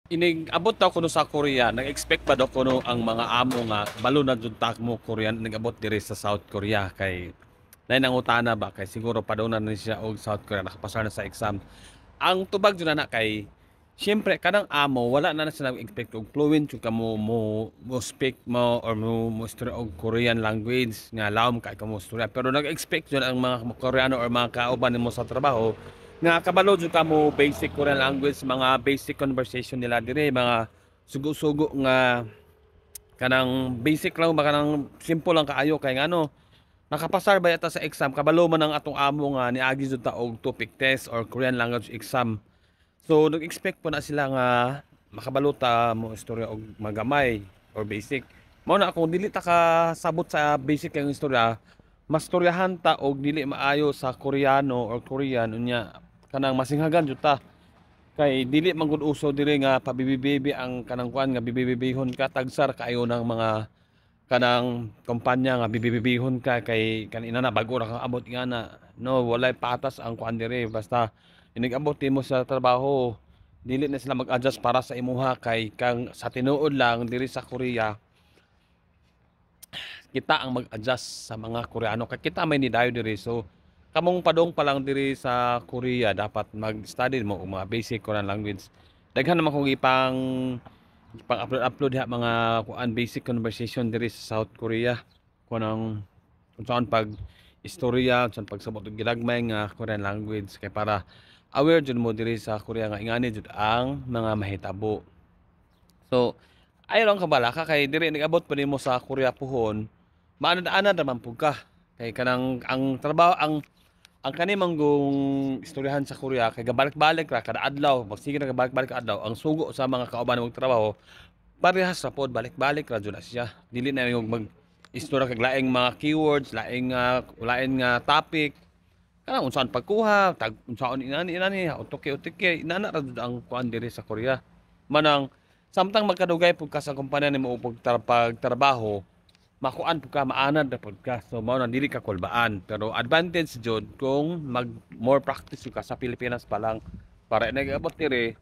Inig abot daw kuno sa Korea, nag-expect pa daw kuno ang mga amo nga balo na jud ta mo Korean nag-abot diri sa South Korea kay nay nangutana ba kay siguro padawnan na siya og South Korea nakapasar na sa exam. Ang tubag jud na kay siyempre kanang amo wala na sila nag-expect og fluent jud ka mo speak mo or mo istorya og Korean language nga lawom kay ka mo istorya pero nag-expect jud ang mga Koreano or mga kauban nimo sa trabaho nga kabalo jud ka mo basic Korean language mga basic conversation nila dire mga sugo-sugo nga kanang basic lang ba kanang simple lang kaayo kay ngano nakapasar ba yata sa exam kabalo man ang atong amo nga niagi jud ta og topic test or Korean language exam. So nag-expect po na sila nga makabalo ta mo istorya og magamay or basic. Mao na kung dili ta ka sabot sa basic ang istorya, mas storyahan ta og dili maayo sa Koreano or Korean unya kanang masinghagan jud ta. Kay dili man gud uso diri nga pabibibibi ang kanang kuan nga bibibibihon ka tagsar kaayo ng mga kanang kumpanya nga bibibibihon ka kay kanina na bago ra kang abot nga na no walay patas ang kuan diri basta inigabot mo sa trabaho dili na sila mag-adjust para sa imuha kay kang sa tinuod lang diri sa Korea kita ang mag-adjust sa mga Koreano kay kita may nidayo diri so kamong padong pa lang diri sa Korea dapat mag-study mo og mga basic Korean language daghan naman kung ipang upload ha mga kuan basic conversation diri sa South Korea kunang kung saan pag istorya saan pagsabot og gilagmay nga Korean language kay para aware jud mo diri sa Korea nga ingani jud ang mga mahitabo. So ayo lang kabala ka kay diri nag-abot pa nimo sa Korea puhon maanad-anad naman pud ka kay kanang ang trabaho ang kanimang gong istoryahan sa Korea kay gabalik-balik ra kada adlaw magsige na gabalik-balik kada adlaw ang sugo sa mga kauban mong trabaho parehas ra pod balik-balik ra jud na siya dili na yung mag istorya kag laing mga keywords laing nga topic kana unsaon pagkuha tag unsaon inani utike inana ra jud ang kuan diri sa Korea manang samtang magkadugay pud ka sa kumpanya nimo ug pagtrabaho makuan pud ka maanad na pud ka so mao na dili ka kulbaan pero advantage jud kung mag more practice ka sa Pilipinas pa lang para nag-abot diri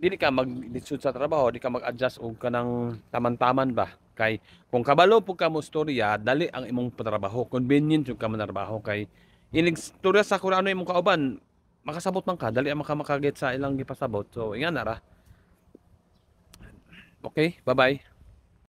dili ka mag-lisod sa trabaho, di ka mag-adjust og kanang taman-taman ba. Kay kung kabalo pug ka mo storya, dali ang imong trabaho. Convenient jud ka man trabaho kay inig storya sa kung ano imong kauban, makasabot man ka, dali ang makaget sa ilang gipasabot. So, ingan na ra. Okay, bye-bye.